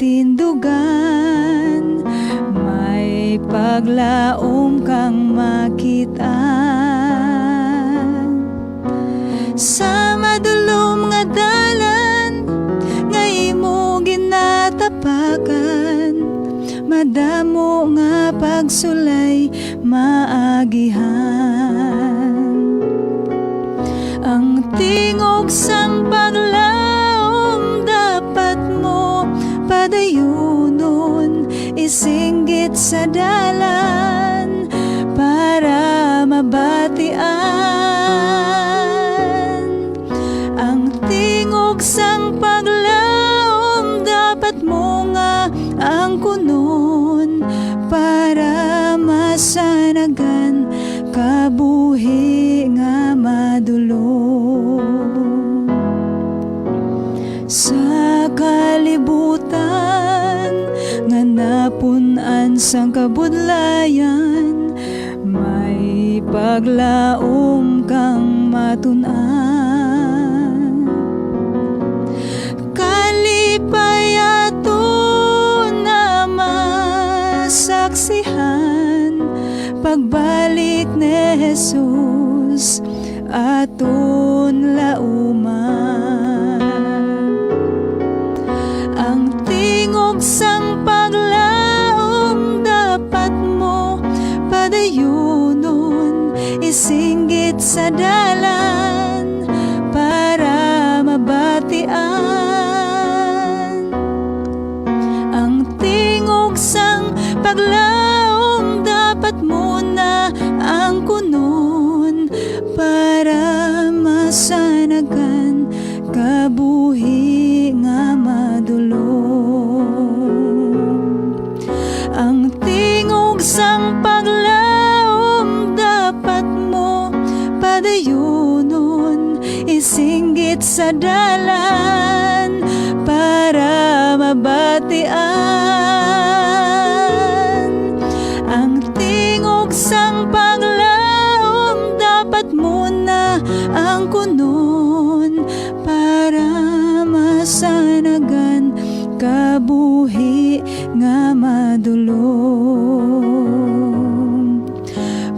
tindugan, may paglaom kang makitaan. Sa madulom nga dalan nga imo ginatapakan, madamo nga pagsulay maagihan. Ang tingog sang paglaom dapat mo padayunon, isinggit sa dalan para mabatian. Ang tingog sang paglaom dapat mo nga ang kunon para masanagan kabuhi nga madulom. Sa kalibutan nga napunan sang kabudlayan, may paglaom kang matunan. Kalipayaton na masaksihan pagbalik ni Jesus aton lauman. Ang tingog sang paglaom dapat mo padayunon, isinggit sa dalan para mabatian. Ang tingog sang paglaom dapat mo na ang kunon para masanagan kabuhi nga madulom. Ang tingog sang paglaom dapat mo padayunon, isinggit sa dalan para mabatian. Ang tingog sang paglaom dapat mo na ang kunon para masanagan kabuhi nga madulom.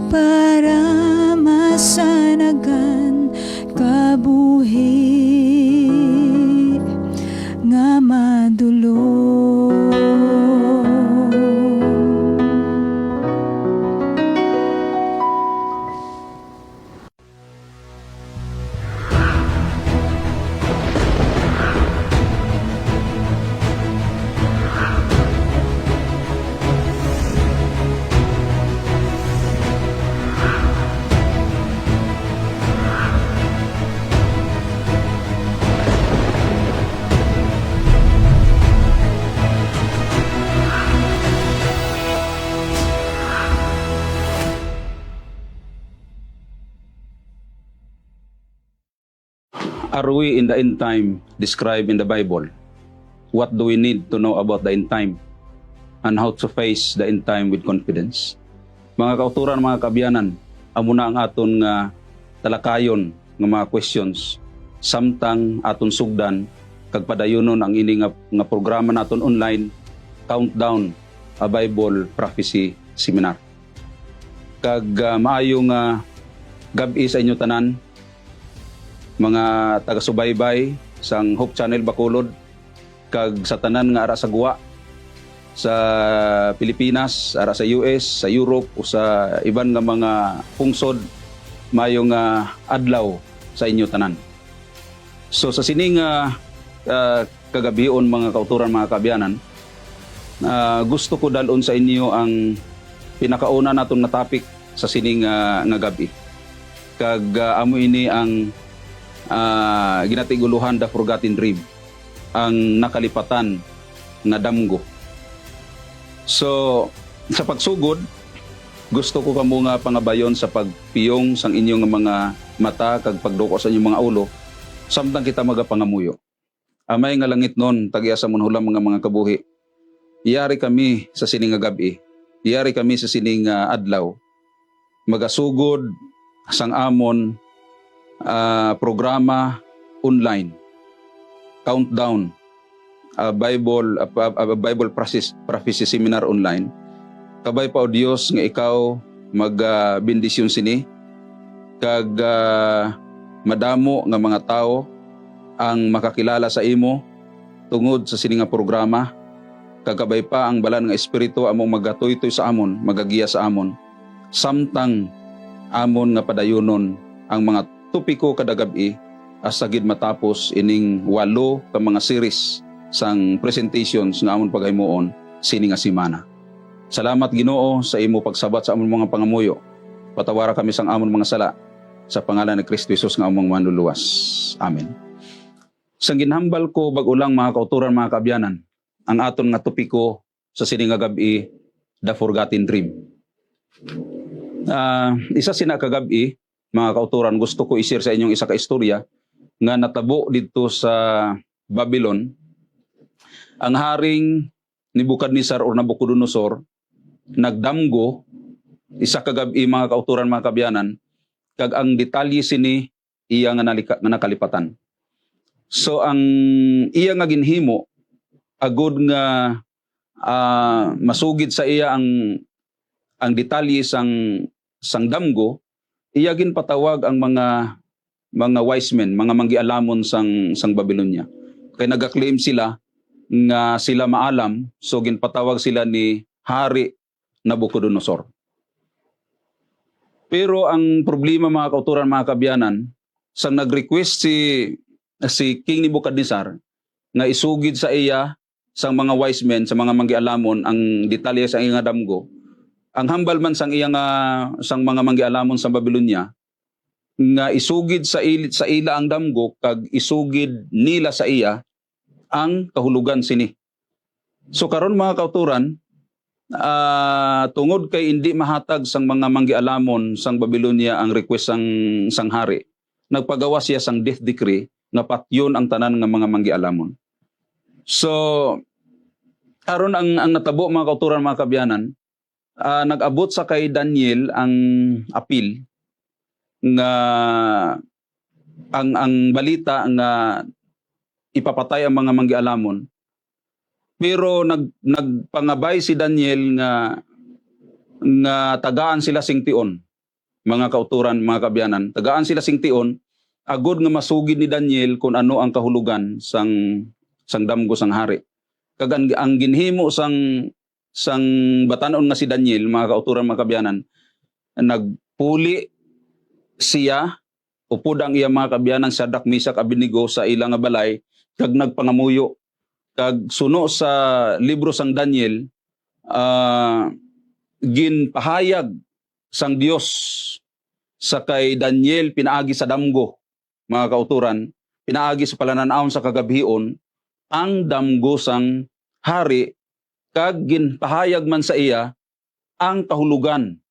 Para masanagan kabuhi nga madulom. Are we in the end time described in the Bible? What do we need to know about the end time and how to face the end time with confidence? Mga kauturan, mga kabiyanan, amo na ang aton nga talakayon nga mga questions samtang aton sugdan kag padayunon ang ini nga programa naton online, Countdown a Bible Prophecy Seminar. Kag maayo nga gabi sa inyo tanan, mga taga-subaybay sang Hope Channel Bacolod kag sa tanan nga ara sa guwa sa Pilipinas, ara sa US, sa Europe o sa iban nga mga pungsod, mayong adlaw sa inyo tanan. So sa sining kagabion, mga kauturan, mga kabiyanan, gusto ko dalon sa inyo ang pinakauna naton nga topic sa sining nga gabi. Kag amo ini ang ginatiguluhan the forgotten dream, ang nakalipatan nga damgo. So sa pagsugod, gusto ko kamo nga pangabayon sa pagpiyong sang inyong mga mata kag pagduko sa inyong mga ulo samtang kita magapangamuyo. Amay nga langit nun, tagiya sa munhulam mga kabuhi. Iyari kami sa sining nga gabi, iyari kami sa sining adlaw, magasugod sang amon programa online, Countdown Bible prophecy seminar online. Kabay pa o Dios nga ikaw bendisyon sini kag madamo nga mga tao ang makakilala sa imo tungod sa sini nga programa. Kagabay pa ang balan nga espiritu among magatoy-toy sa amon, magagiya sa amon. Samtang amon nga padayonon ang mga topiko kada gabi asagid matapos ining 8 ka mga series sang presentations nga amon paghimuon sini nga semana. Salamat Ginoo sa imo pagsabat sa amon mga pangamuyo. Patawara kami sang amon mga sala sa pangalan ni Kristo Jesus nga among manluluwas. Amen. Sang ginhambal ko bag-ulang mga kauturan mga kaabyanan, ang aton nga topiko sa sini nga gabi, The Forgotten Dream. Isa sina kagabi, mga kauturan, gusto ko i-share sa inyong isa ka istorya nga natabo dito sa Babylon. Ang haring Nebukadnezar or Nabucodonosor nagdamgo isa kagabi mga kauturan mga kabyanan kag ang detalye sini iya nga nakalipatan. So ang iya nga ginhimo agud nga masugid sa iya ang detalye sang damgo, iya ginpatawag ang mga wise men, mga manggialamon sang Babylonia. Kay nagaklaim sila nga sila maalam, so ginpatawag sila ni Hari Nabucodonosor. Pero ang problema mga kauturan mga kabyanan, sang nag-request si King Nebukadnezar nga isugid sa iya sang mga wise men, sa mga manggialamon ang detalye sa iya nga damgo, ang hambal man sang iya nga sang mga manggialamon sa Babylonia nga isugid sa ila ang damgo kag isugid nila sa iya ang kahulugan sini. So karon mga kauturan, tungod kay hindi mahatag sang mga manggialamon sang Babylonia ang request sang hari, nagpagawa siya sang death decree nga patyon ang tanan nga mga manggialamon. So karon ang natabo mga kauturan mga kabyanan, nag-abot sa kay Daniel ang apil nga ang balita nga ipapatay ang mga manggialamon. Pero nagpangabay si Daniel nga tagaan sila sing tion, mga kauturan, mga kabyanan. Tagaan sila sing tion, agud nga masugid ni Daniel kung ano ang kahulugan sang damgo sang hari. Kag ang ginhimo sang batanon nga si Daniel, mga kauturan, mga kabyanan, nagpuli siya upod ang iya mga kabyanan Shadrach, Meshach, Abednego sa ilang nga balay kag nagpangamuyo. Kag suno sa libro sang Daniel, ginpahayag sang Dios sa kay Daniel pinaagi sa damgo, mga kauturan, pinaagi sa palananawon sa kagabhion ang damgo sang hari, kag ginpahayag man sa iya ang kahulugan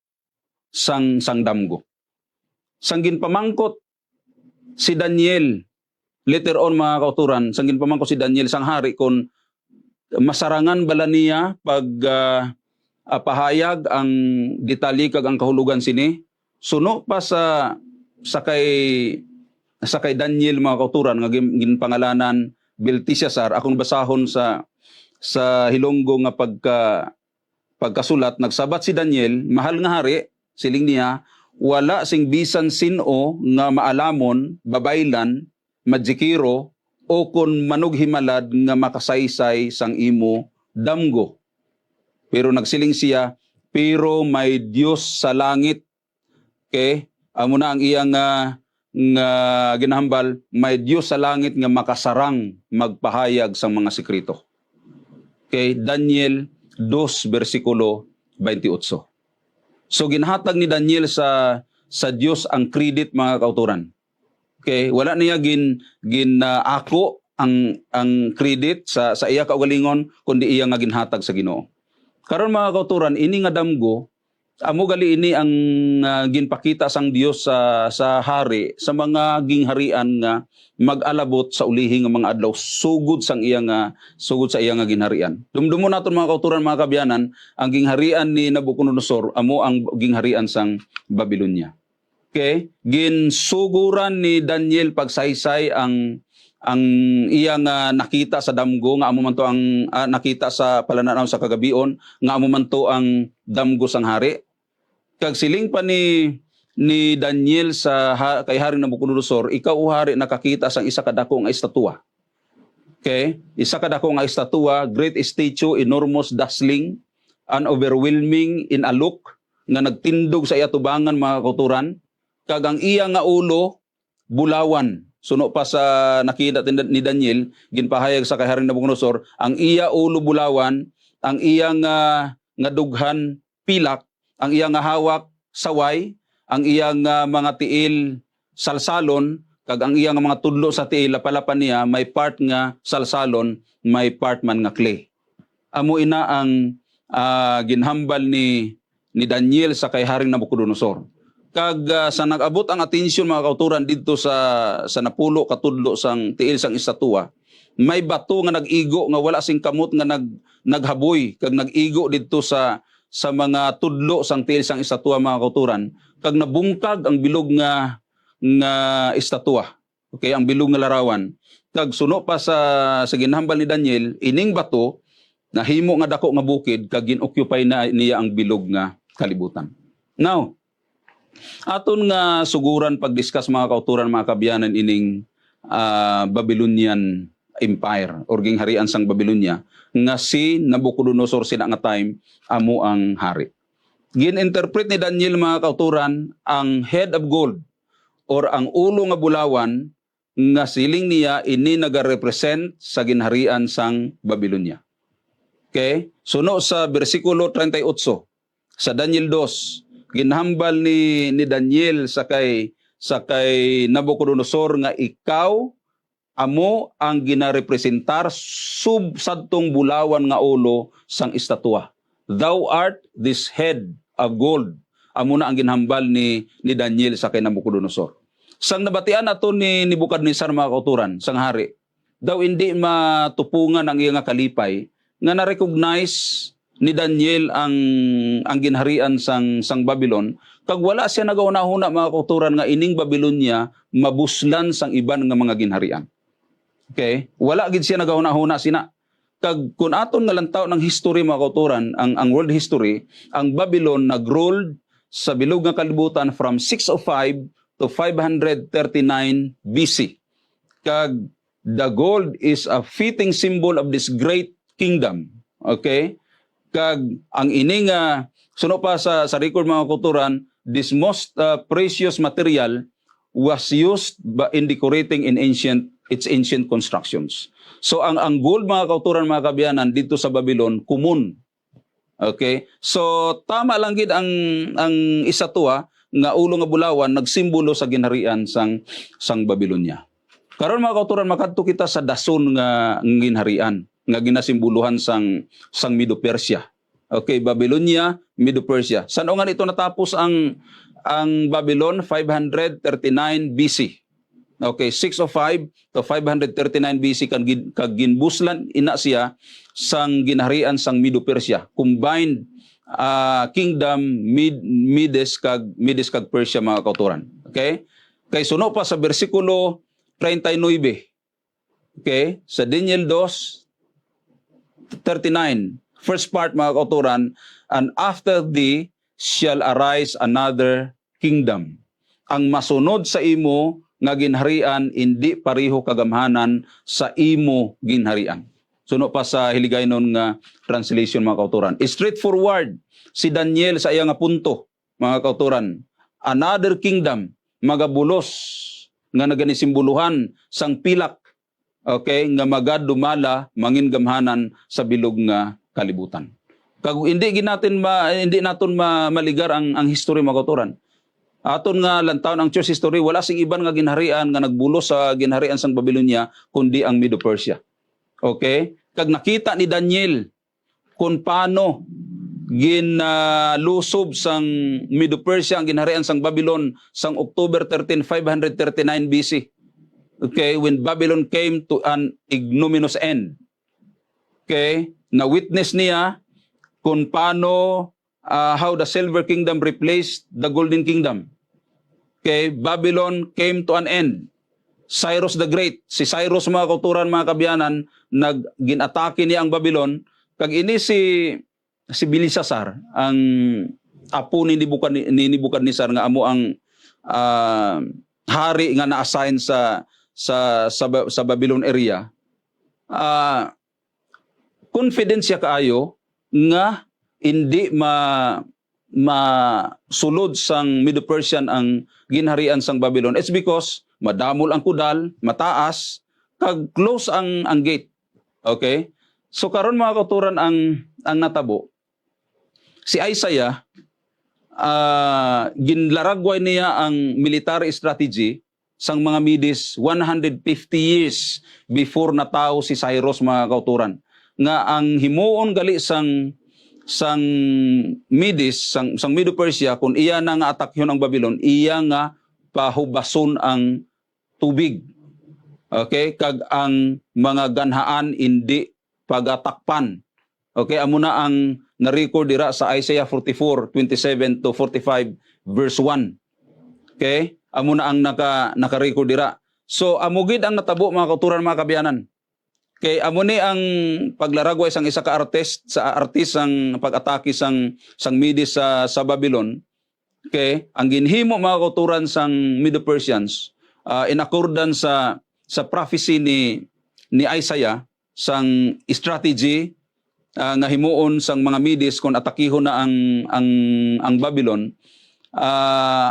sang damgo. Sang ginpamangkot si Daniel, later on mga kauturan, sang ginpamangkot si Daniel sang hari kung masarangan bala niya pag pahayag ang detalye kag ang kahulugan sini, suno pa sa kay Daniel mga kauturan nga ginpangalanan Belteshazzar. Akong basahon sa hilonggo nga pagkasulat, nagsabat si Daniel, mahal nga hari, siling niya, wala sing bisan sino nga maalamon, babaylan, madjikiro, o kun manughimalad nga makasaysay sang imo damgo. Pero nagsiling siya, pero may Dios sa langit. Okay? Amo na ang iyang nga ginahambal, may Dios sa langit nga makasarang magpahayag sang mga sekreto. Okay? Daniel 2 versikulo 28. So ginhatag ni Daniel sa Dios ang credit, mga kauturan. Okay, wala niya ako ang credit sa iya kaugalingon kundi iya nga ginhatag sa Ginoo. Karon mga kauturan, ini nga damgo amo gali ini ang ginpakita sang Dios sa hari, sa mga gingharian nga mag-alabot sa ulihi nga mga adlaw sugod sa iya nga ginharian. Dumdumon naton mga kauturan, mga kabyanan, ang gingharian ni Nabucodonosor amo ang gingharian sang Babylonia. Okay, ginsuguran ni Daniel pagsaysay ang ang iyang nakita sa damgo nga amo man to ang nakita sa palananaw sa kagabion nga amo man to ang damgo sang hari. Kag siling pa ni Daniel sa kay Haring Nabucodonosor, ikaw o hari nakakita sang isa kadako nga estatwa. Okay? Isa kadako nga estatwa, great statue, enormous, dazzling, and overwhelming in a look, nga nagtindog sa iyatubangan mga kauturan. Kag ang iya nga ulo, bulawan. Suno pa sa nakita ni Daniel, ginpahayag sa kay Haring Nabucodonosor, ang iya ulo bulawan, ang iya nga dughan pilak, ang iya nga hawak saway, ang iyang mga tiil salsalon, kag ang iyang mga tudlo sa tiil lapalapan niya may part nga salsalon, may part man nga clay. Amo ina ang ginhambal ni Daniel sa kay Haring Nabucodonosor. Kag sa nag-abot ang atensyon mga kauturan dito sa napulo katudlo sang tiil sang estatwa, may bato nga nag-igo nga wala sing kamot nga naghaboy kag nag-igo dito sa mga tudlo sang tiil sang estatwa mga kauturan, kag nabungkag ang bilog nga estatwa. Okay, ang bilog nga larawan. Kag suno pa sa ginhambal ni Daniel, ining bato nahimo nga dako nga bukid kag ginoccupy na niya ang bilog nga kalibutan. Now, aton nga suguran pag-discuss mga kauturan mga kabyanan ining Babylonian Empire or gingharian sang Babylonia nga si Nabucodonosor sina nga time amo ang hari. Gin-interpret ni Daniel mga kauturan ang head of gold or ang ulo nga bulawan nga siling niya ini nagarepresent sa ginharian sang Babylonia. Okay? Suno sa bersikulo 38 sa Daniel 2, ginhambal ni Daniel sa kay Nabucodonosor nga ikaw amo ang ginarepresentar sub sadtong bulawan nga ulo sang estatwa. Thou art this head of gold. Amo na ang ginhambal ni Daniel sa kay Nabucodonosor. Sang nabatian nato ni Nebuchadnezzar mga kauturan sang hari, daw hindi matupungan ang iyang kalipay nga na-recognize ni Daniel ang ginharian sang Babylon, kag wala siya nagauna-huna mga kauturan nga ining Babylonia mabuslan sang iban nga mga ginharian. Okay? Wala gid siya nagauna-huna sina. Kag kun aton nga lantaw ng history mga kauturan, ang world history, ang Babylon nag-ruled sa bilog nga kalibutan from 605 to 539 BC. Kag the gold is a fitting symbol of this great kingdom. Okay? Kag ang ining suno pa sa record mga kauturan, this most precious material was used in decorating its ancient constructions. So ang gold mga kauturan mga kabyanan dito sa Babylon common. Okay? So tama lang gid ang estatwa nga ulo nga bulawan nagsimbolo sa ginharian sang Babylonia. Karon mga kauturan makadto kita sa dason nga ginharian nga ginasimboluhan sang Medo-Persia. Okay, Babylonia, Medo-Persia. Saan nga ito natapos ang Babylon? 539 BC. Okay, 605 to 539 BC kag ginbuslan ina siya sang ginharian sang Medo-Persia. Combined kingdom Medes kag Persia mga kauturan. Okay? Kay suno pa sa bersikulo 39. Okay? Sa Daniel 2:39, first part mga kauturan, and after thee shall arise another kingdom. Ang masunod sa imo nga ginharian indi pareho kagamhanan sa imo ginharian. Suno pa sa Hiligaynon nga translation mga kauturan. Straightforward si Daniel sa iya nga punto mga kauturan. Another kingdom magabulos nga naganisimbuluhan sang pilak. Okay, nga magadumala mangin gamhanan sa bilog nga kalibutan. Kag hindi naton maligar ang history mga kauturan. Aton nga lantawon ang church history, wala sing iban nga ginharian nga nagbulos sa ginharian sang Babylonia kundi ang Medo-Persia. Okay? Kag nakita ni Daniel kung paano ginlusob sang Medo-Persia ang ginharian sang Babylon sang October 13, 539 BC. Okay, when Babylon came to an ignominious end. Okay, na-witness niya kung paano how the Silver Kingdom replaced the Golden Kingdom. Okay, Babylon came to an end. Cyrus the Great. Si Cyrus mga kauturan mga kabyanan, ginatake niya ang Babylon. Kag ini si Belisasar, ang apo ni Nebuchadnezzar nga amo ang hari nga na-assign sa Babylon area. Confident siya kaayo nga hindi masulod sang Medo-Persian ang ginharian sang Babylon. It's because madamol ang kudal, mataas, kag close ang gate. Okay? So karon mga kauturan ang natabo. Si Isaiah, ginlaragway niya ang military strategy sang mga Medes 150 years before natao si Cyrus mga kauturan. Nga ang himuon gali sang Medes, sang Medo-Persia, kung iya na nga atakyon ang Babylon, iya nga pahubason ang tubig. Okay? Kag ang mga ganhaan hindi pagatakpan. Okay? Amo na ang na-record dira sa Isaiah 44:27 to 45 verse 1. Okay? Amo na ang naka-record dira. So amugid ang natabo mga kauturan mga kabyanan. Kay amo ni ang paglaragway sang isa ka artist sang pag-atake sang Medes sa Babylon. Okay, ang ginhimo mga kauturan sang Medo-Persians in accordance sa prophecy ni Isaiah sang strategy nga himuon sang mga Medes kung atakihon na ang Babylon.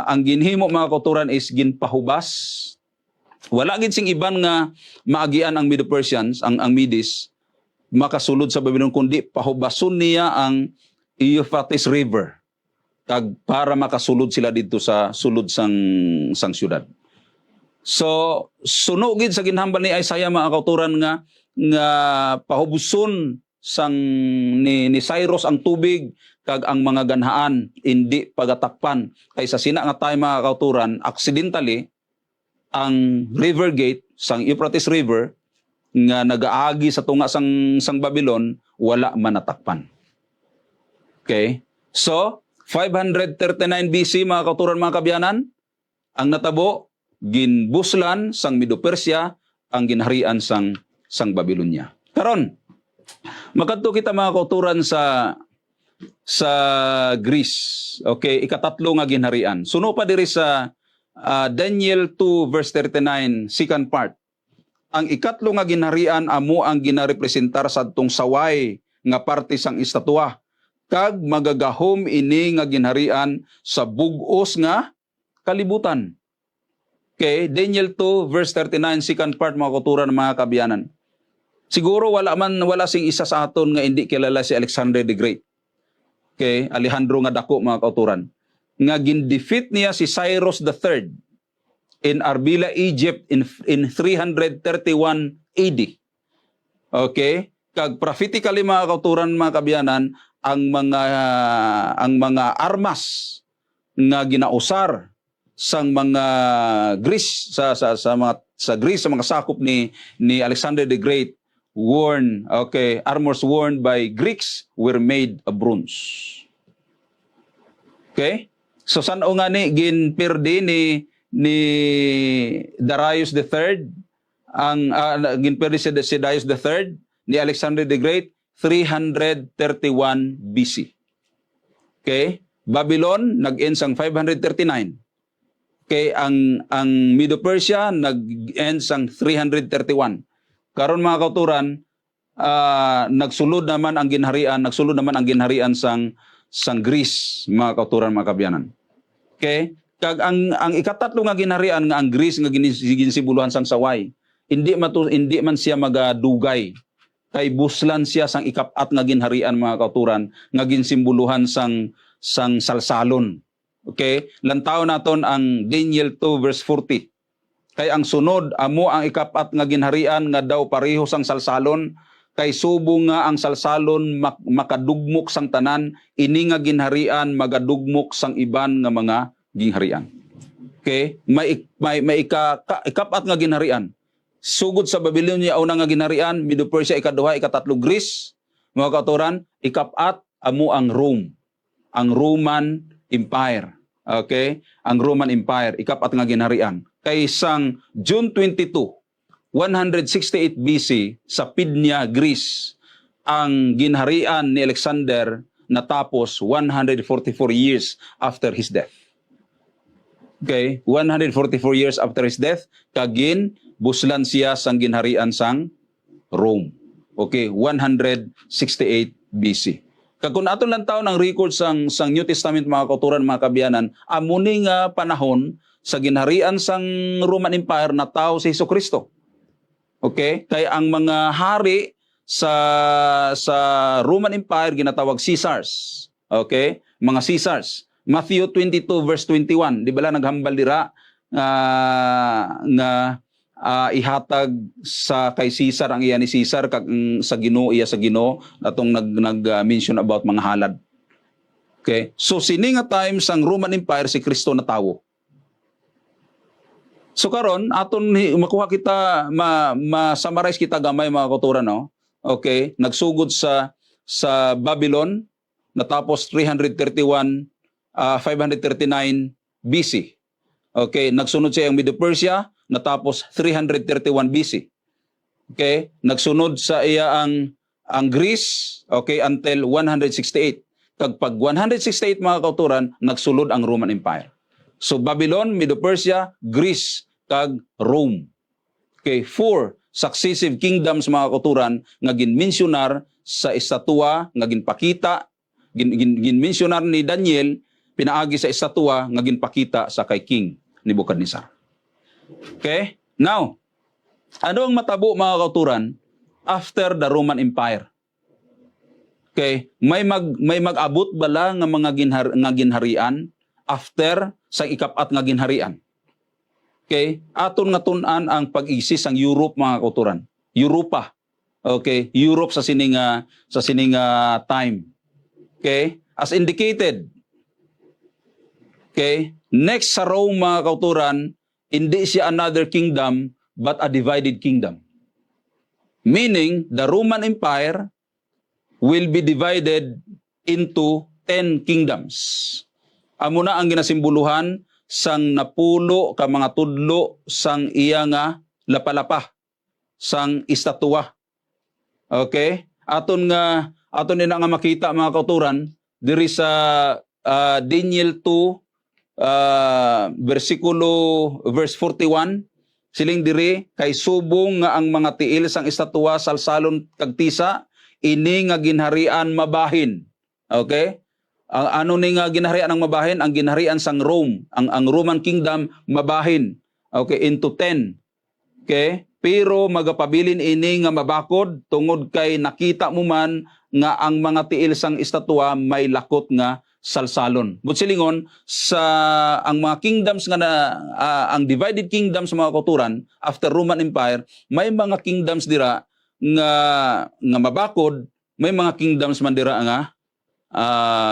Ang ginhimo mga kauturan is ginpahubas. Wala gid sing iban nga maagian ang Medo-Persians, ang Medes makasulod sa Babylon kundi pahubason niya ang Euphrates River kag para makasulod sila dito sa sulod sang syudad. So suno gid sa ginhambal ni Isaiah mga kauturan nga pahubuson sang ni Cyrus ang tubig kag ang mga ganhaan hindi pagatakpan kaysa sina nga tayo mga kauturan accidentally ang river gate sang Euphrates River nga nagaagi sa tunga sang Babylon wala manatakpan. Okay? So 539 BC mga kauturan mga kabyanan, ang natabo ginbuslan sang Medo-Persia ang ginharian sang Babylonia. Karon makadto kita mga kauturan sa Greece. Okay, ikatatlo nga ginharian. Suno pa diri sa Daniel 2 verse 39, second part. Ang ikatlo nga ginharian amo ang ginarepresentar sadtong saway nga parte sang estatwa. Kag magagahom ini nga ginharian sa bug-os nga kalibutan. Okay, Daniel 2 verse 39, second part mga kauturan mga kabyanan. Siguro wala sing isa sa aton nga hindi kilala si Alexander the Great. Okay, Alejandro nga dako mga kauturan. Nga gindefeat niya si Cyrus III in Arbela, Egypt in 331 AD. Okay? Kag prophetically mga kauturan mga kabyanan, ang mga armas nga ginausar sang mga Greece sa Greece sa mga sakop ni Alexander the Great armors worn by Greeks were made of bronze. Okay? So saan o nga ni ginpirdi ni Darius III ang ginpirdi si Darius III ni Alexander the Great 331 BC. Okay? Babylon nag-end sang 539. Okay, ang Medo-Persia nag-end sang 331. Karon mga kauturan, nagsulod naman ang ginharian sang Greece, mga kauturan mga kabyanan. Okay? Kag ang ikatatlo nga ginharian nga ang Greece nga ginsibuluhan sang saway, hindi man siya magadugay. Kay buslan siya sang ikapat nga ginharian mga kauturan nga ginsimbuluhan sang salsalon. Okay? Lantaw naton ang Daniel 2 verse 40. Kay ang sunod amo ang ikapat nga ginharian nga daw pareho sang salsalon, kay subo nga ang salsalon makadugmok sang tanan, ini nga ginharian magadugmok sang iban nga mga ginharian. Okay? May ikapat nga ginharian. Sugod sa Babylonia una nga ginharian, Medo-Persia ikaduha, ikatatlo Greece, mga kauturan, ikapat amo ang Rome, ang Roman Empire. Okay? Ang Roman Empire, ikapat nga ginharian. Kay sang June 22, 168 BC sa Pydnia, Greece, ang ginharian ni Alexander natapos 144 years after his death. Okay? 144 years after his death, kagin buslan siya sang ginharian sang Rome. Okay? 168 BC. Kung aton lang taon ang record sang New Testament mga kauturan, mga kabiyanan, amuni nga panahon sa ginharian sang Roman Empire na tao si Hesukristo. Okay? Kaya ang mga hari sa Roman Empire ginatawag Caesars. Okay? Mga Caesars. Matthew 22 verse 21, di ba naghambal dira nga ihatag sa kay Caesar ang iya ni Caesar kag sa Ginoo iya sa Ginoo atong nag-mention about mga halad. Okay? So sini nga time sang Roman Empire si Kristo na tawo. So karon aton makuha kita ma-summarize kita gamay mga kauturan, no? Okay, nagsugod sa Babylon natapos 539 BC. Okay, nagsunod siya ang Medo-Persia natapos 331 BC. Okay, nagsunod sa iya ang Greece, okay, until 168. Kag pag 168 mga kauturan, nagsulod ang Roman Empire. So Babylon, Medo-Persia, Greece, kag Rome. Okay, 4 successive kingdoms mga kauturan nga ginmensionar sa estatwa nga ginpakita, ginmensionar ni Daniel pinaagi sa estatwa nga ginpakita sa kay King Nebuchadnezzar. Okay? Now, ano ang matabo mga kauturan after the Roman Empire? Okay, may mag-abot bala nga mga ginharian after sa ikapat nga ginharian. Okay, aton nga tun-an ang pag-isis ang Europe mga kauturan. Europa. Okay, Europe sa sining time. Okay, as indicated. Okay, next sa Rome mga kauturan, hindi siya another kingdom but a divided kingdom. Meaning, the Roman Empire will be divided into 10 kingdoms. Amo na ang ginasimboluhan sang napulo ka mga tudlo sang iya nga lapalapa sang estatwa. Okay? Aton nila nga makita mga kauturan diri sa Daniel 2 verse 41, siling diri kay subong nga ang mga tiil sang estatwa salsalon kag tisa ini nga ginharian mabahin. Okay? Ano ni nga ginharian ang mabahin? Ang ginharian sang Rome, ang Roman Kingdom mabahin. Okay, into 10. Okay? Pero magapabilin ini nga mabakod tungod kay nakita mo man nga ang mga tiil sang estatwa may lakot nga salsalon. But silingon sa ang mga kingdoms nga ang divided kingdoms mga kauturan after Roman Empire, may mga kingdoms dira nga mabakod, may mga kingdoms man dira nga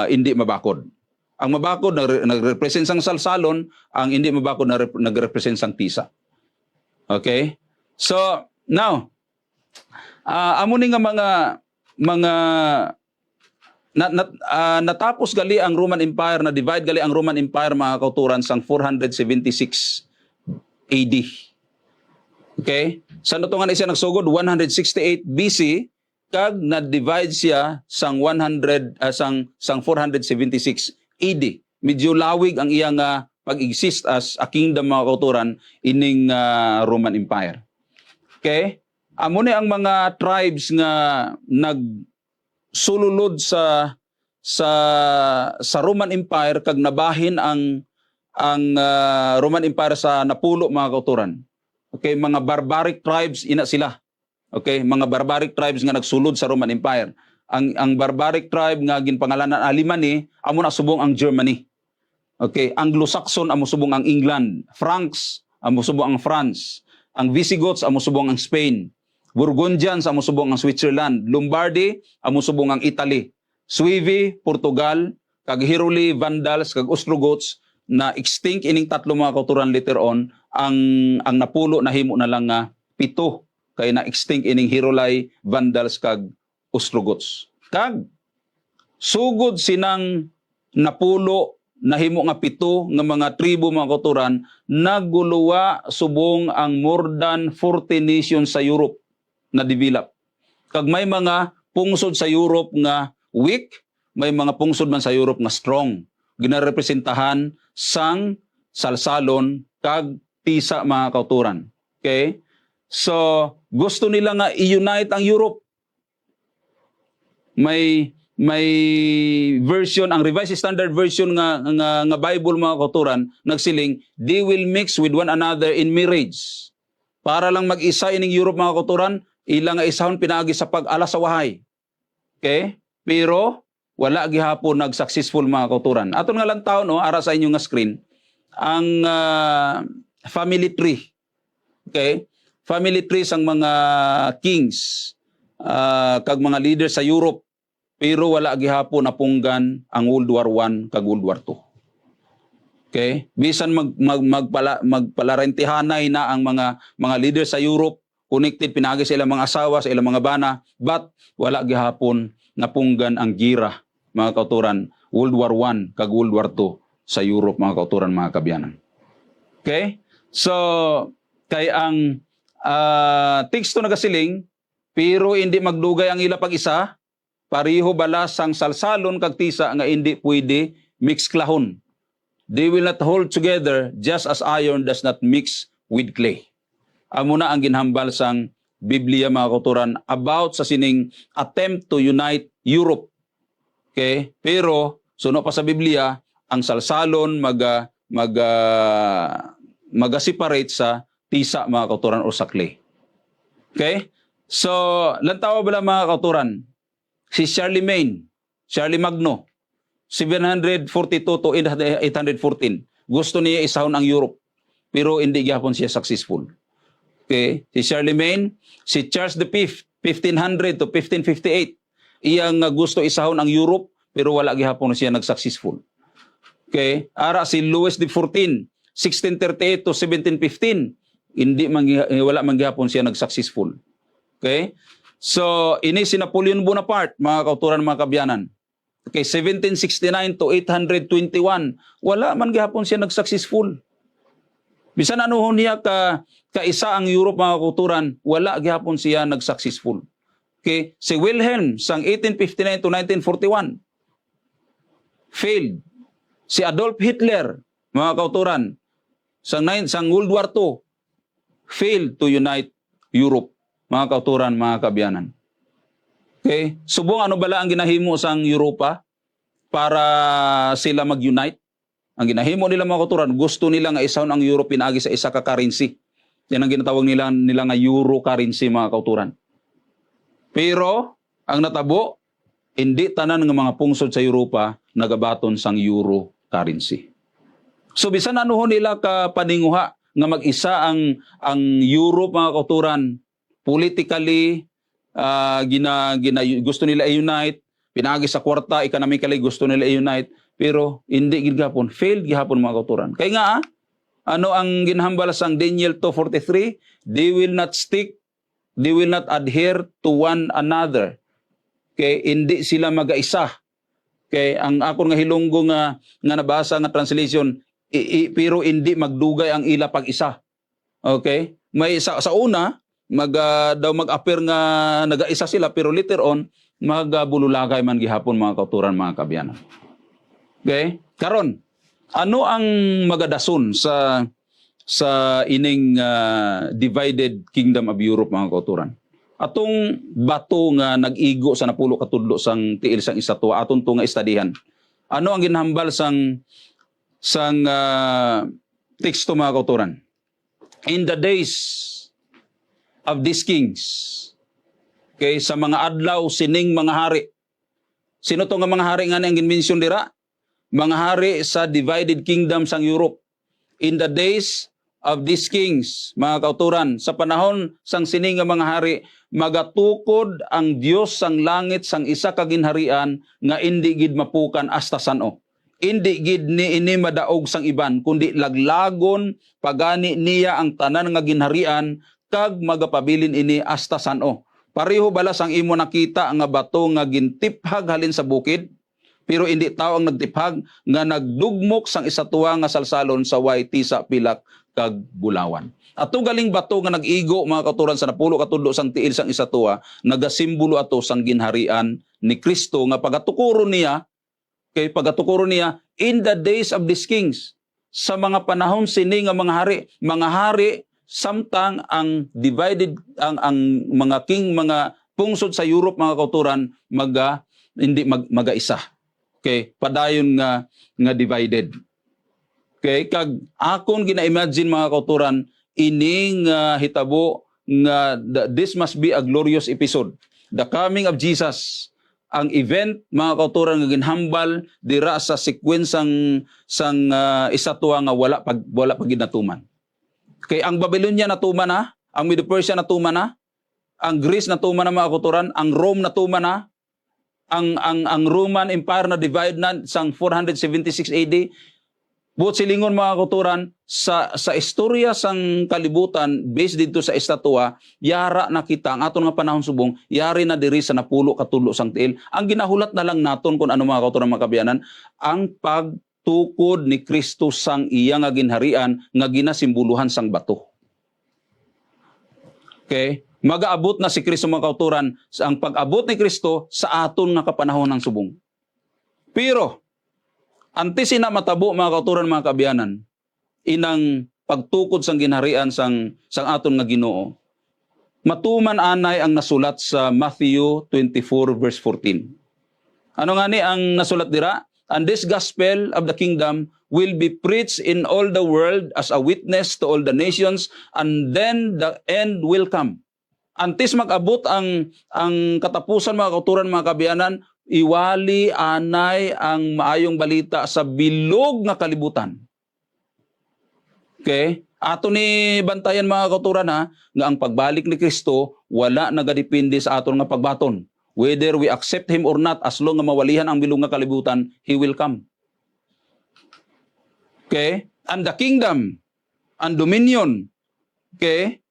hindi mabakod. Ang mabakod nagrepresent sang salsalon, ang hindi mabakod nagrepresent sang tisa. Okay? So, now amo ni nga mga natapos gali ang Roman Empire, na divide gali ang Roman Empire mga kauturan sang 476 AD. Okay? Sa nutungan siya nagsugod 168 BC kag na-divide siya sang 476 AD. Medyo lawig ang iyang pag-exist as a kingdom mga kauturan ining Roman Empire. Okay? Amo ni ang mga tribes nga nagsululod sa Roman Empire kag nabahin ang Roman Empire sa napulo mga kauturan. Okay, mga barbaric tribes ina sila. Okay, mga barbaric tribes nga nagsulod sa Roman Empire. Ang barbaric tribe nga ginpangalanan Alemany, amo na subong ang Germany. Okay, Anglo-Saxon amo subong ang England, Franks amo subong ang France, ang Visigoths amo subong ang Spain, Burgundians amo subong ang Switzerland, Lombardy amo subong ang Italy, Suevi, Portugal, kag Heruli, Vandals kag Ostrogoths na extinct ining tatlo mga kauturan later on. Ang napulo nahimo na lang nga 7 kay na extinct ining Heruli, Vandals kag Ostrogoths. Kag sugod sinang napulo nahimo nga 7 nga mga tribo mga kauturan, nagguluwa subong ang more than 40 nations sa Europe na develop. Kag may mga pungsod sa Europe nga weak, may mga pungsod man sa Europe nga strong. Ginarepresentahan sang salsalon kag tisa mga kauturan. Okay? So, gusto nila nga i-unite ang Europe. May version, ang Revised Standard Version nga Bible mga kauturan, nagsiling, they will mix with one another in marriage. Para lang mag-isa ining Europe mga kauturan, ilang nga isahon pinaagi sa pag-ala sa wahay. Okay? Pero, wala gihapon nag-successful mga kauturan. Aton nga lang taon, no, ara sa inyo nga screen, ang family tree. Okay? Family tree sang mga kings, kag mga leaders sa Europe. Pero wala gihapon napunggan ang World War I kag World War II. Okay? Bisan magpalarentihanay na ang mga leaders sa Europe, connected pinagi sa ilang mga asawa, sa ilang mga bana, but wala gihapon napunggan ang gira, mga kauturan, World War I kag World War II sa Europe, mga kauturan, mga kabyanan. Okay? So, kay ang teksto nagasiling, pero hindi magdugay ang ila pag-isa, pariho balas ang salsalon kag tisa nga hindi pwede mix klahon. They will not hold together just as iron does not mix with clay. Amo na ang ginhambal sang Biblia, mga kauturan, about sa sining attempt to unite Europe. Okay? Pero suno pa sa Biblia, ang salsalon mag-separate sa tisa, mga kauturan, o sa clay. Okay? So, lantawa bala mga kauturan, si Charlemagne Magno, 742 to 814, gusto niya isahon ang Europe, pero hindi gyapon siya successful. Okay? Si Charlemagne, si Charles V, 1500 to 1558, iyang gusto isahon ang Europe, pero wala gyapon siya nag-successful. Okay? Ara si Louis XIV, 1638 to 1715, wala man gyapon siya nag-successful. Okay? So, ini si Napoleon Bonaparte, mga kauturan, mga kabyanan. Okay, 1769 to 821, wala man gihapon siya nag-successful. Bisan anuhon niya kaisa ang Europe, mga kauturan, wala gihapon siya nag-successful. Okay, si Wilhelm sang 1859 to 1941, failed. Si Adolf Hitler, mga kauturan, sang World War II, failed to unite Europe, mga kauturan, mga kabyanan. Okay? Subong ano bala ang ginahimo sang Europa para sila mag-unite? Ang ginahimo nila, mga kauturan, gusto nila nga isahon ang Europe pinagi sa isa ka currency. Yan ang ginatawag nila nga Euro currency, mga kauturan. Pero ang natabo, hindi tanan ng mga pungsod sa Europa nagabaton sang Euro currency. So bisan anuhon nila ka paninguha nga mag-isa ang Europe, mga kauturan, politically, gusto nila i-unite, pinagi sa kwarta, economically gusto nila i-unite, pero hindi gihapon, failed gihapon, mga kauturan. Kaya nga, ano ang ginhambal sang Daniel 2:43? They will not stick, they will not adhere to one another. Okay, hindi sila mag-isa. Okay, ang akon nga hilonggo nga nabasa nga translation, pero hindi magdugay ang ila pag-isa. Okay? May sa una daw mag-appear nga naga-isa sila, pero later on magbululagay man gihapon, mga kauturan, mga kabyanan. Okay? Karon, ano ang magadason sa ining divided kingdom of Europe, mga kauturan? Atong bato nga nag-igo sa napulo katudlo sang tiil sang isa tuwa, aton to nga istadihan. Ano ang ginhambal sang teksto, mga kauturan? In the days of these kings, okay, sa mga adlaw sining mga hari. Sino to nga mga hari nga ang ginmention dira? Mga hari sa divided kingdom sang Europe. In the days of these kings, mga kauturan, sa panahon sang sining nga mga hari, magatukod ang Dios sang langit sang isa ka ginharian nga indi gid mapukan hasta sano. Indi gid ni ini madaog sang iban, kundi laglagon pagani niya ang tanan nga ginharian kag magapabilin ini hasta sano. Pareho balas ang imo nakita nga bato nga gintiphag halin sa bukid, Pero hindi tao ang nagtiphag nga nagdugmok sang isatuwa nga salsalon sa way tisa pilak kag bulawan. Ato galing bato nga nag-igo mga kauturan sa napulo katudlo sang tiil sang isatuwa, nagasimbolo ato sang ginharian ni Kristo nga pagatukuro niya, kay pagatukuro niya in the days of these kings, sa mga panahon sini nga mga hari samtang ang divided ang mga king, mga pungsod sa Europe mga kauturan magaisa. Okay, padayon nga divided. Okay, kag akon gina-imagine mga kauturan ining hitabo nga this must be a glorious episode. The coming of Jesus, ang event mga kauturan nga ginhambal dira sa sekwensang sang isatuwa nga wala pag ginatuman. Kay ang Babylonia natuman na, ang Medo Persia natuman na, ang Greece natuman na mga kauturan, ang Rome natuman na, ang Roman Empire na divide na sang 476 AD. Buot silingon mga kauturan, sa istorya sang kalibutan based dito sa estatwa, yara na kita ang aton nga panahon subong, yari na diri sa napulo katudlo sang tiil. Ang ginahulat na lang naton kung ano mga kauturan mga kabiyanan, ang pagtukod ni Kristo sang iya nga ginharian nga ginasimbuluhan sang bato. Okay? Mag-aabot na si Kristo mga kauturan, ang pag-abot ni Kristo sa aton nga kapanahon ng subong. Pero, antes sina matabo mga kauturan mga kabiyanan, inang pagtukod sang ginharian sang aton nga Ginoo, matuman anay ang nasulat sa Matthew 24 verse 14. Ano nga ni ang nasulat dira? And this gospel of the kingdom will be preached in all the world as a witness to all the nations, and then the end will come. Antes mag-abot ang katapusan mga kauturan mga kabiyanan, iwali anay ang maayong balita sa bilog nga kalibutan. Okay? Ato ni bantayan mga kauturan ha, nga ang pagbalik ni Kristo wala nagadepende sa aton nga pagbaton. Whether we accept Him or not, as long nga mawalihan ang bilog nga kalibutan, He will come. Okay? And the kingdom and dominion, okay?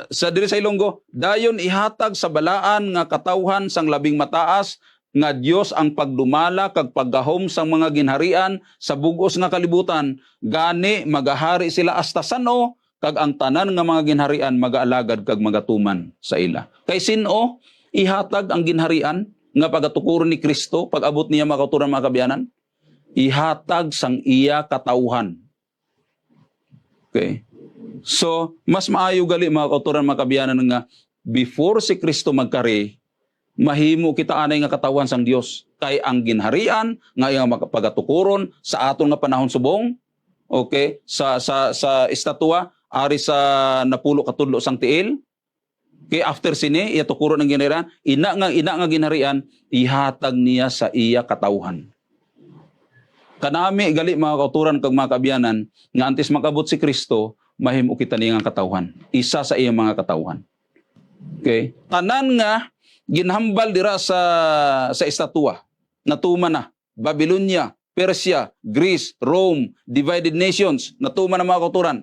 Sa diri sa Ilonggo, dayon ihatag sa balaan nga katawhan sang labing mataas nga Dios ang pagdumala kag paggahom sang mga ginharian sa bug-os nga kalibutan. Gani magahari sila hasta sano, kag ang tanan nga mga ginharian magaalagad kag magatuman sa ila. Kay sino ihatag ang ginharian nga pagatukuron ni Kristo pag-abot niya mga kauturan mga kabiyanan? Ihatag sang iya katawhan. Okay? So, mas maayo gali mga kauturan mga kabiyanan nga before si Kristo magkari, mahimo kita anay nga katawan sang Dios. Kay ang ginharian nga iyang pagatukuron sa aton nga panahon subong, okay, sa estatwa ari sa napulo katudlo sang tiil. Kay after sini iya tukuron ang ginharian, ina nga ginharian ihatag niya sa iya katawhan. Kanami gali mga kauturan kag mga kabiyanan nga antes makabot si Kristo, mahimo kita niyang katawhan. Isa sa iyang mga katawhan. Okay? Tanan nga ginhambal dira sa estatwa. Natuman na. Babylonia, Persia, Greece, Rome, divided nations. Natuman na mga kauturan.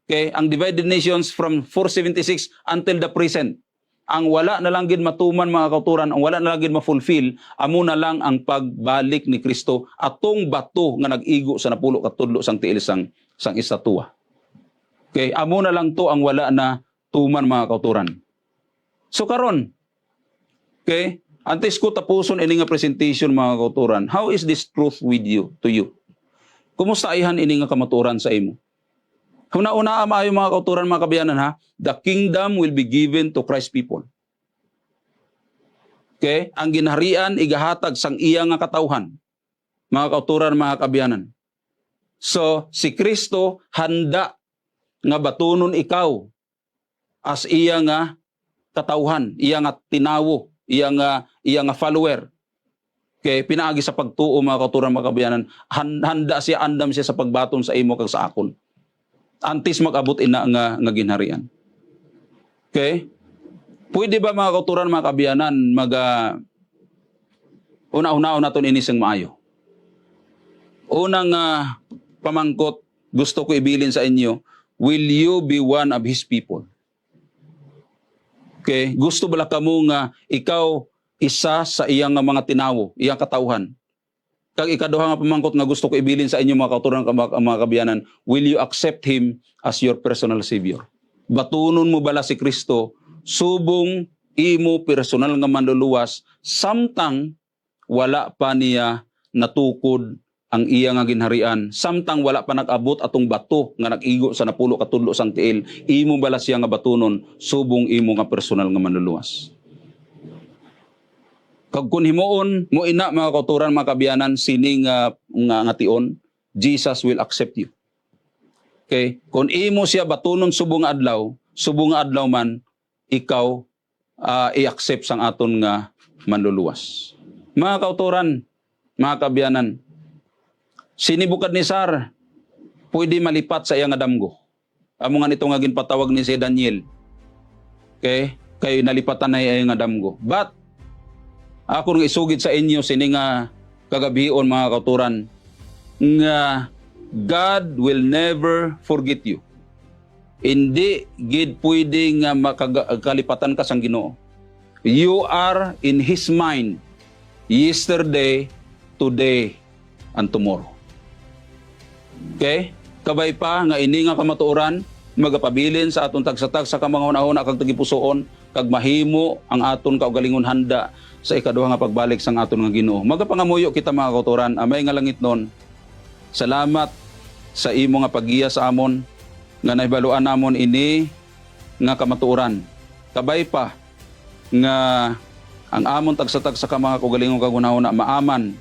Okay? Ang divided nations from 476 until the present. Ang wala na lang gid matuman mga kauturan, ang wala na lang gid ma-fulfill, amo na lang ang pagbalik ni Kristo atong bato nga nag-igo sa napulo katudlo sang tiil sang estatwa. Okay, amo na lang to ang wala na tuman mga kauturan. So karon, okay, antes ko tapuson ini nga presentation mga kauturan, how is this truth with you, to you? Kumusta ayhan ini nga kamaturan sa imo? Una-una maayo mga kauturan mga kabiyanan ha, the kingdom will be given to Christ people. Okay, ang ginharian igahatag sang iya nga katawhan. Mga kauturan mga kabiyanan. So si Kristo handa nga batunon ikaw as iya nga katawhan, iya nga tinawo, iya nga follower. Okay, pinaagi sa pagtuo mga kauturan mga kabiyanan, handa siya, andam siya sa pagbaton sa imo kag sa akon. Antes mag-abot ina nga ginharian. Okay? Pwede ba mga kauturan mga kabiyanan una-una naton ini sang maayo. Unang pamangkot gusto ko ibilin sa inyo, will you be one of His people? Okay? Gusto bala kamo nga ikaw isa sa iyang nga mga tinawo, iyang katawhan. Kag ikaduha nga pamangkot nga gusto ko ibilin sa inyo mga kauturan, mga kabiyanan, will you accept Him as your personal Savior? Batunon mo bala si Kristo, subong imo personal nga manluluwas, samtang wala pa niya natukod ang iya nga ginharian, samtang wala pa nag-abot atong bato nga nag-igo sa napulo katudlo sang tiil, imo bala siya nga batunon, subong imo nga personal nga manluluwas. Kag kun himuon mo ina mga kauturan, mga kabiyanan, sini nga tion, Jesus will accept you. Okay? Kung imo siya batunon subong nga adlaw man, ikaw i-accept sang aton nga manluluwas. Mga kauturan, mga kabiyanan, si Nebukadnezar pwede malipat sa iyang damgo. Amo nga nito nga ginpatawag ni si Daniel. Okay? Kay nalipatan na iyang damgo. But ako nang isugid sa inyo sini nga kagabion, mga kauturan, nga God will never forget you. Hindi gid pwede nga makalipatan ka sang Ginoo. You are in His mind yesterday, today, and tomorrow. Okay? Kabay pa nga ini nga kamatuoran magapabilin sa aton tagsatag sa kamanghon-ahon kag tagipusoon, kag mahimo ang aton kaugalingon handa sa ikaduha nga pagbalik sang aton nga Ginoo. Magapangamuyo kita, mga kauturan, amay nga langit nun. Salamat sa imo nga paggiya sa amon, nga nahibaluan namon ini nga kamatuoran. Kabay pa nga ang amon tagsatag sa mga kaugalingon kagunahon na maaman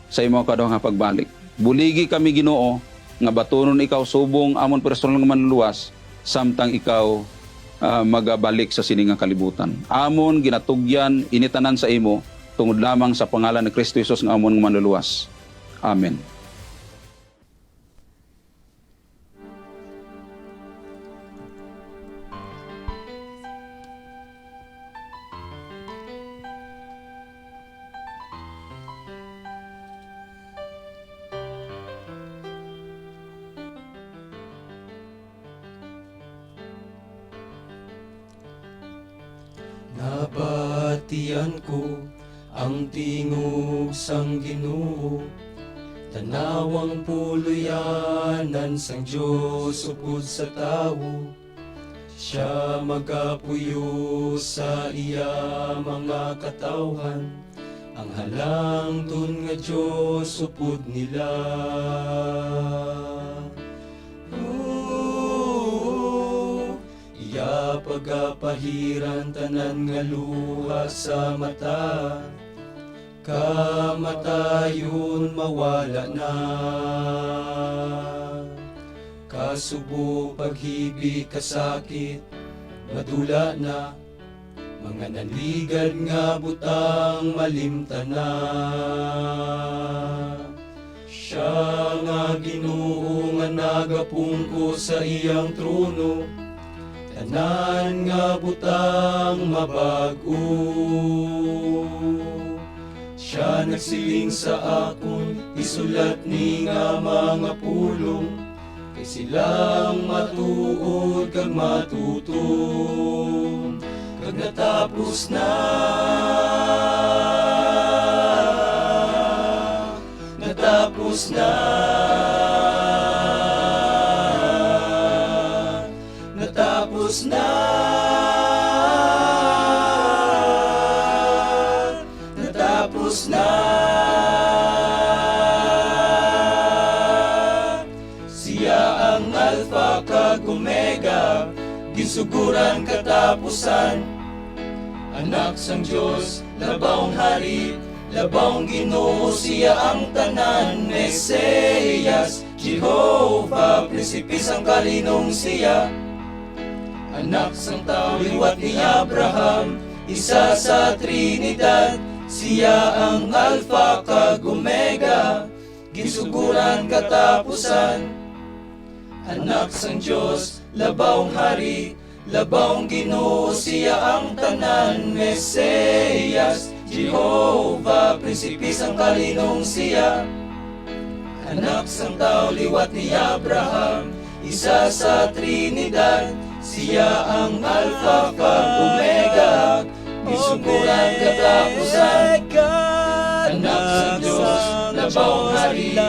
sa imo kaduha nga pagbalik. Buligi kami, Ginoo, nga batunon ikaw subong amon personal nga manluluwas, samtang ikaw magabalik sa siningang kalibutan. Amon ginatugyan initanan sa imo tungod lamang sa pangalan ni Kristo Jesus nga amon nga manluluwas. Amen. Nabatian ko ang tingog sang Ginoo, tanawang puluyanan sang Dios upod sa tawo. Siya magapuyo sa iya mga katawhan, ang halangton nga Dios upod nila. Iya pagapahiran tanan nga luha sa mata, kamatayon mawala na. Kasubo paghibig kasakit madula na, mga nanligad nga butang malimtana. Siya nga Ginoo nga nagapungko sa iyang trono, tanan nga butang mabag-o. Siya nagsiling sa akon, isulat ni nga mga pulong, kay silang matuod kag matutom. Kag natapos na, natapos na, natapos na, natapos na. Siya ang Alpha kag Omega, ginsuguran katapusan. Anak sang Dios, labawng hari, labawng Ginoo, siya ang tanan. Mesiyas, Jehovah, prinsipe sang kalinong siya. Anak sang tao, liwat ni Abraham, isa sa Trinidad. Siya ang Alpha kag Omega, ginsuguran katapusan. Anak sang Dios, labawng hari, labawng Ginoo, siya ang tanan. Mesiyas, Jehovah, prinsipe sang kalinong siya. Anak sang tao, liwat ni Abraham, isa sa Trinidad. Siya ang Alpha kag Omega, Gisuguran katapusan, anak sa Diyos, labawang hari,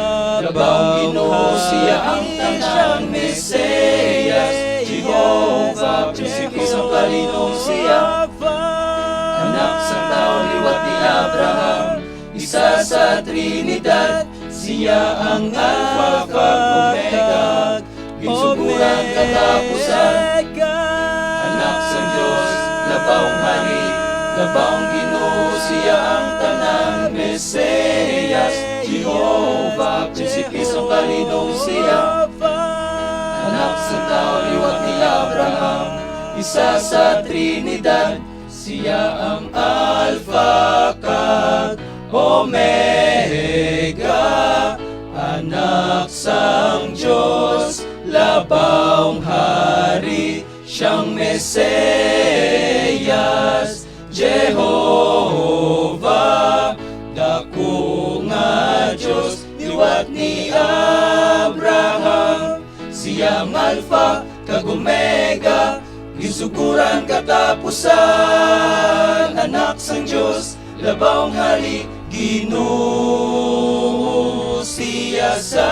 labawang Ginoo, siya ang tanang Mesiyas, Jehovah, prinsipe sa kalinong siya, anak sa tao, liwat ni Abraham, isa sa Trinidad, siya ang Alpha kag Omega, gisuguran katapusan, anak sa Diyos, labawang hari, labawang Ginoo, siya ang tanang Mesiyas, Jehovah, prinsipe sa kalinong siya, anak sa tao, liwat ni Abraham, isa sa Trinidad, siya ang Alpha kag Omega, anak sang Diyos, labawang hari, siyang Mesiyas, Jehovah, dako nga Diyos, liwat ni Abraham, siyang Alpha kag Omega, gisuguran katapusan, anak sang Diyos, labawang hari, Ginoo, siya sa